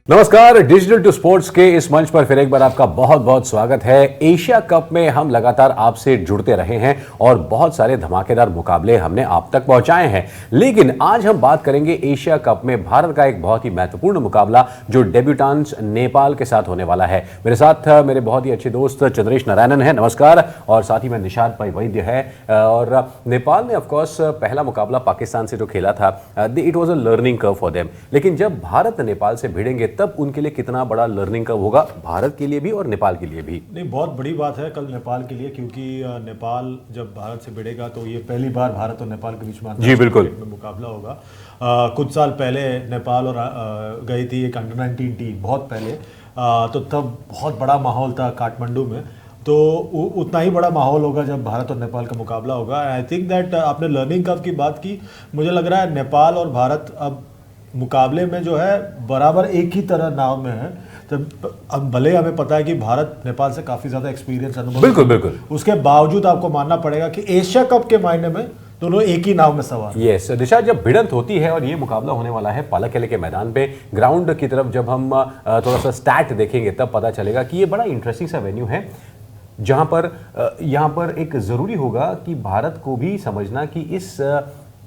नमस्कार, digital two sports के इस मंच पर फिर एक बार आपका बहुत बहुत स्वागत है। एशिया कप में हम लगातार आपसे जुड़ते रहे हैं और बहुत सारे धमाकेदार मुकाबले हमने आप तक पहुंचाए हैं, लेकिन आज हम बात करेंगे एशिया कप में भारत का एक बहुत ही महत्वपूर्ण मुकाबला जो डेब्यूटेंट्स नेपाल के साथ होने वाला है। मेरे साथ मेरे बहुत ही अच्छे दोस्त चंद्रेश नारायणन है, नमस्कार, और साथ ही में निषाद पै वैद्य है। और नेपाल ने ऑफकोर्स पहला मुकाबला पाकिस्तान से जो खेला था, it was a learning curve for them, लेकिन जब भारत नेपाल से भिड़ेंगे तब उनके लिए कितना बड़ा लर्निंग कर्व होगा, भारत के लिए भी और नेपाल के लिए भी। नहीं, बहुत बड़ी बात है कल नेपाल के लिए, क्योंकि नेपाल जब भारत से भिड़ेगा तो ये पहली बार भारत और नेपाल के बीच में जी बिल्कुल में मुकाबला होगा। कुछ साल पहले नेपाल और गई थी एक अंडर 19 टीम, बहुत पहले, तो तब बहुत बड़ा माहौल था काठमांडू में, तो उतना ही बड़ा माहौल होगा जब भारत और नेपाल का मुकाबला होगा। आई थिंक दैट आपने लर्निंग कर्व की बात की, मुझे लग रहा है नेपाल और भारत अब मुकाबले में जो है बराबर एक ही तरह नाव में है। तो अब भले हमें पता है कि भारत नेपाल से काफी ज्यादा एक्सपीरियंस अनुभव, बिल्कुल, उसके बावजूद आपको मानना पड़ेगा कि एशिया कप के मायने में दोनों एक ही नाव में सवार। यस दिशा, जब भिड़ंत होती है और ये मुकाबला होने वाला है पालाखेले के मैदान पे, ग्राउंड की तरफ जब हम थोड़ा सा स्टैट देखेंगे तब पता चलेगा कि ये बड़ा इंटरेस्टिंग सा वेन्यू है, जहां पर यहाँ पर एक जरूरी होगा कि भारत को भी समझना कि इस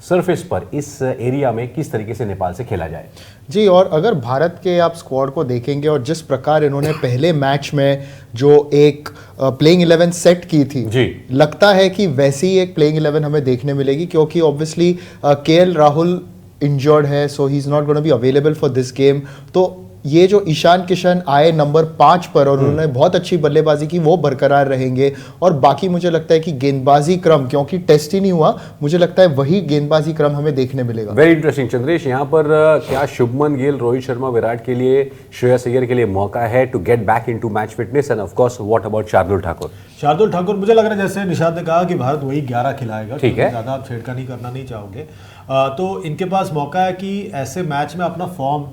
सरफेस पर, इस एरिया में किस तरीके से नेपाल से खेला जाए। जी, और अगर भारत के आप स्क्वाड को देखेंगे और जिस प्रकार इन्होंने पहले मैच में जो एक प्लेइंग 11 सेट की थी जी, लगता है कि वैसी ही एक प्लेइंग 11 हमें देखने मिलेगी, क्योंकि ऑब्वियसली केएल राहुल इंजर्ड है, so he is not gonna be available for this game. तो ये जो ईशान किशन आए नंबर 5 पर और उन्होंने बहुत अच्छी बल्लेबाजी की, वो बरकरार रहेंगे। और बाकी मुझे लगता है कि गेंदबाजी क्रम, क्योंकि टेस्ट ही नहीं हुआ, मुझे लगता है वही गेंदबाजी क्रम हमें देखने मिलेगा। वेरी इंटरेस्टिंग चंद्रेश, यहाँ पर क्या शुभमन गिल, रोहित शर्मा, विराट के लिए, श्रेयस अय्यर के लिए मौका है to get back into match fitness? And of course what about Shardul Thakur? Shardul Thakur, मुझे लग रहा है जैसे निषाद ने कहा कि भारत वही 11 खिलाएगा, ठीक है, ज्यादा आप छेड़खानी करना नहीं चाहोगे, तो इनके पास मौका है कि ऐसे मैच में अपना फॉर्म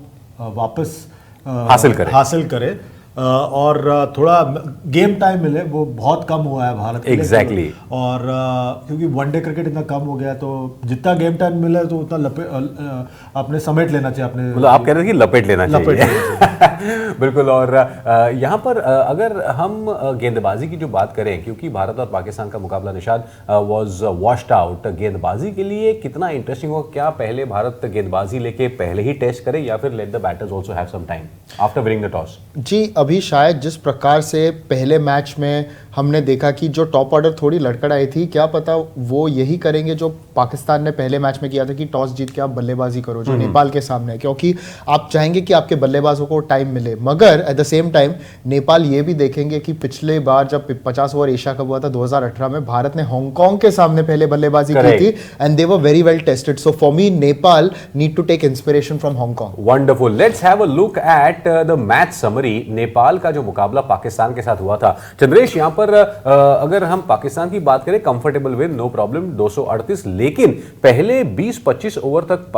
वापस हासिल करे और थोड़ा गेम टाइम मिले, वो बहुत कम हुआ है भारत के लिए। और क्योंकि वनडे क्रिकेट इतना कम हो गया, तो जितना गेम टाइम मिले तो उतना अपने समेट लेना चाहिए, अपने, मतलब आप कह रहे हैं कि लपेट लेना चाहिए। बिल्कुल। और यहाँ पर अगर हम गेंदबाजी की जो बात करें, क्योंकि भारत और पाकिस्तान का मुकाबला निषाद वाज वॉश्ड आउट, गेंदबाजी के लिए कितना इंटरेस्टिंग होगा? क्या पहले भारत गेंदबाजी लेके पहले ही टेस्ट करे, या फिर let the batters also have some time after winning the toss? जी, अभी शायद जिस प्रकार से पहले मैच में हमने देखा कि जो टॉप ऑर्डर थोड़ी लड़खड़ आई थी, क्या पता वो यही करेंगे जो पाकिस्तान ने पहले मैच में किया था कि टॉस जीत के आप बल्लेबाजी करो, जो नेपाल के सामने है, क्योंकि आप चाहेंगे कि आपके बल्लेबाजों को टाइम मिले। मगर at the same time Nepal ये भी देखेंगे कि पिछले बार जब 50 ओवर एशिया कप हुआ था 2018 में, भारत ने हांगकांग के सामने पहले बल्लेबाजी की थी and they were very well tested. So for me Nepal need to take inspiration from Hong Kong. Wonderful. Let's have a look at the match summary. Nepal का जो मुकाबला पाकिस्तान के साथ हुआ था, चंद्रेश, यहाँ पर अगर हम पाकिस्तान की बात करें, कंफर्टेबल विन, नो प्रॉब्लम, 238, लेकिन पहले 20-25 ओवर तक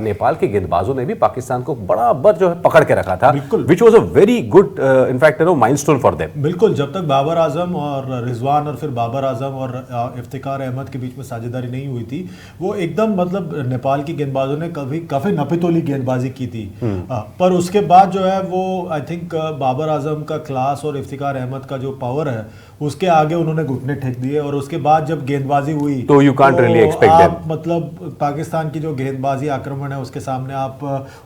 नेपाल के गेंदबाजों ने भी पाकिस्तान को बराबर जो है पकड़ के रखा था, which was a very good in fact milestone for them. बिल्कुल, जब तक बाबर आजम और रिजवान और फिर बाबर आजम और इफ्तिकार अहमद के बीच में साझेदारी नहीं हुई थी, वो एकदम, मतलब नेपाल की गेंदबाजों ने काफी नपीतोली गेंदबाजी की थी, पर उसके बाद जो है वो आई थिंक बाबर आजम का क्लास और इफ्तिकार अहमद का जो पावर है उसके आगे उन्होंने घुटने ठेक दिए। और उसके बाद जब गेंदबाजी हुई तो you can't really expect them, मतलब पाकिस्तान की जो गेंदबाजी आक्रमण है उसके सामने आप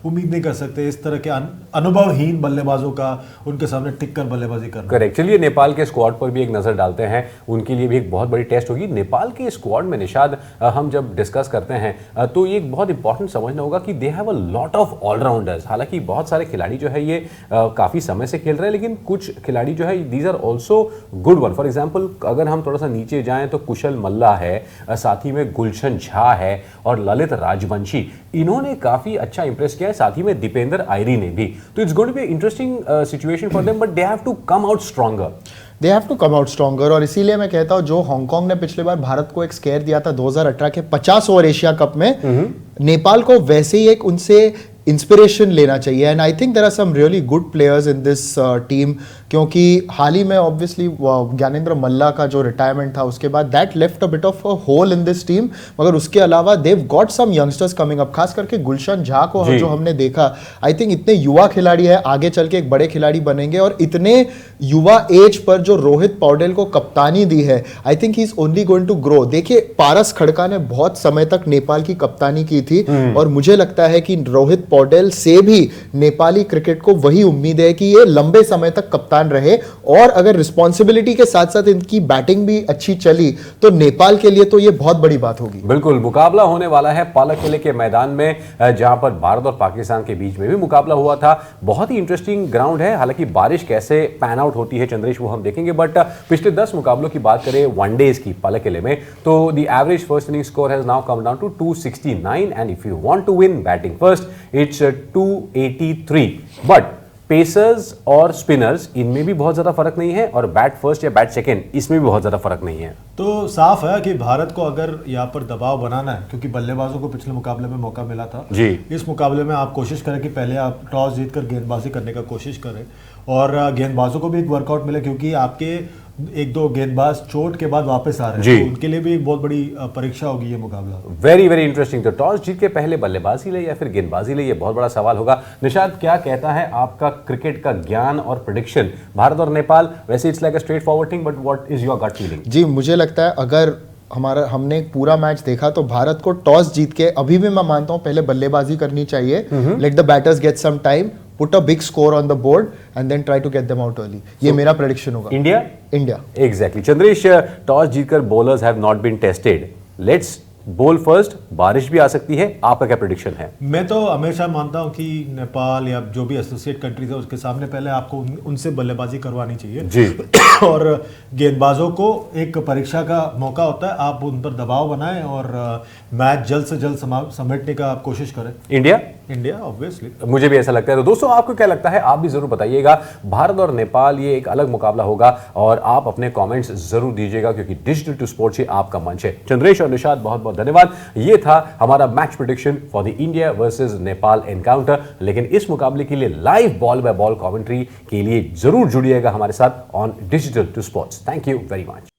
उम्मीद नहीं कर सकते इस तरह के अनुभवहीन बल्लेबाजों का उनके सामने टिक कर बल्लेबाजी करना। करेक्ट। चलिए नेपाल के स्क्वाड पर भी एक नजर डालते हैं, उनके लिए भी एक बहुत बड़ी टेस्ट होगी। नेपाल के स्क्वाड में निषाद हम जब डिस्कस करते हैं तो ये एक बहुत इंपॉर्टेंट समझना होगा कि they have a lot of allrounders. हालांकि बहुत सारे खिलाड़ी जो है ये काफी समय से खेल रहे हैं, लेकिन कुछ खिलाड़ी जो है these are also good one. For example अगर हम थोड़ा सा नीचे जाएं तो कुशल मल्ला है, साथ ही में गुलशन झा है और ललित राजवंशी, इन्होंने काफी अच्छा इंप्रेस किया है, साथ ही में दीपेंद्र आयरी ने भी। तो it's going to be interesting situation for them, but they have to come out stronger. They have to come out stronger. और इसीलिए मैं कहता हूं, जो हांगकांग ने पिछले बार भारत को एक स्केयर दिया था 2018 के 50 ओवर एशिया कप में, नेपाल को वैसे ही एक उनसे इंस्पिरेशन लेना चाहिए। And I think there are some really good players in this team क्योंकि हाल ही में ऑब्वियसली ज्ञानेंद्र मल्ला का जो रिटायरमेंट था उसके बाद that left a bit of a hole in this team, मगर उसके अलावा they've got some youngsters coming up, खास करके गुलशन झा को जो हमने देखा, आई थिंक इतने युवा खिलाड़ी है, आगे चल के एक बड़े खिलाड़ी बनेंगे। और इतने युवा एज पर जो रोहित पौडेल को कप्तानी दी है, I think he is only going to grow. देखिए पारस खड़का ने बहुत समय तक नेपाल की कप्तानी की थी और मुझे लगता है कि रोहित पौडेल से भी नेपाली क्रिकेट को वही उम्मीद है कि ये लंबे समय तक कप्तान रहे, और अगर रिस्पॉन्सिबिलिटी के साथ साथ इनकी बैटिंग भी अच्छी चली तो नेपाल के लिए तो ये बहुत बड़ी बात होगी। बिल्कुल, मुकाबला होने वाला है पालक किले के मैदान में, जहां पर भारत और पाकिस्तान के बीच में भी मुकाबला हुआ था। बहुत ही इंटरेस्टिंग ग्राउंड है, हालांकि बारिश कैसे पैन आउट होती है चंद्रेश वो हम देखेंगे, बट पिछले 10 मुकाबलों की बात करें वनडेज की पालक किले में, तो the average first inning score has now come down to 269 and if you want to win batting first it's 283। But pacers और स्पिनर्स इनमें भी बहुत ज्यादा फर्क नहीं है, और बैट फर्स्ट या बैट सेकेंड इसमें भी बहुत ज्यादा फर्क नहीं है। तो साफ है कि भारत को अगर यहाँ पर दबाव बनाना है, क्योंकि बल्लेबाजों को पिछले मुकाबले में मौका मिला था जी, इस मुकाबले में आप कोशिश करें कि पहले आप टॉस जीतकर गेंदबाजी करने का कोशिश करें, और गेंदबाजों को भी एक वर्कआउट मिले, क्योंकि आपके एक दो गेंदबाज चोट के बाद वापस आ रहे हैं, तो उनके लिए भी एक बहुत बड़ी परीक्षा होगी ये मुकाबला। Very very interesting. तो टॉस जीत के पहले बल्लेबाजी ले या फिर गेंदबाजी ले, ये बहुत बड़ा सवाल होगा। निशाद, क्या कहता है आपका क्रिकेट का ज्ञान और प्रेडिक्शन, भारत और नेपाल? वैसे it's like a straightforward thing, but what is your gut feeling? जी, मुझे लगता है अगर हमने एक पूरा मैच देखा तो भारत को टॉस जीत के, अभी भी मैं मानता हूं पहले बल्लेबाजी करनी चाहिए, let the batters get some time, put a big score on the board and then try to get them out early. ये मेरा प्रेडिक्शन होगा। India exactly. चंद्रेश, टॉस जीतकर bowlers have not been tested, let's bowl first, बारिश भी आ सकती है, आपका क्या प्रेडिक्शन है? मैं तो हमेशा मानता हूं कि नेपाल या जो भी एसोसिएट कंट्रीज है उसके सामने पहले आपको उनसे बल्लेबाजी करवानी चाहिए जी। और गेंदबाजों को एक परीक्षा का मौका होता है, आप उन पर दबाव बनाएं और मैच जल्द से जल्द समेटने का आप कोशिश करें। इंडिया ऑब्वियसली, मुझे भी ऐसा लगता है। तो दोस्तों, आपको क्या लगता है आप भी जरूर बताइएगा। भारत और नेपाल ये एक अलग मुकाबला होगा, और आप अपने कमेंट्स जरूर दीजिएगा, क्योंकि डिजिटल टू स्पोर्ट्स ये आपका मंच है। चंद्रेश और निशाद, बहुत बहुत धन्यवाद। ये था हमारा match prediction for the India versus Nepal encounter. लेकिन इस मुकाबले के लिए live ball by ball commentary के लिए जरूर जुड़िएगा हमारे साथ on digital two sports. Thank you very much.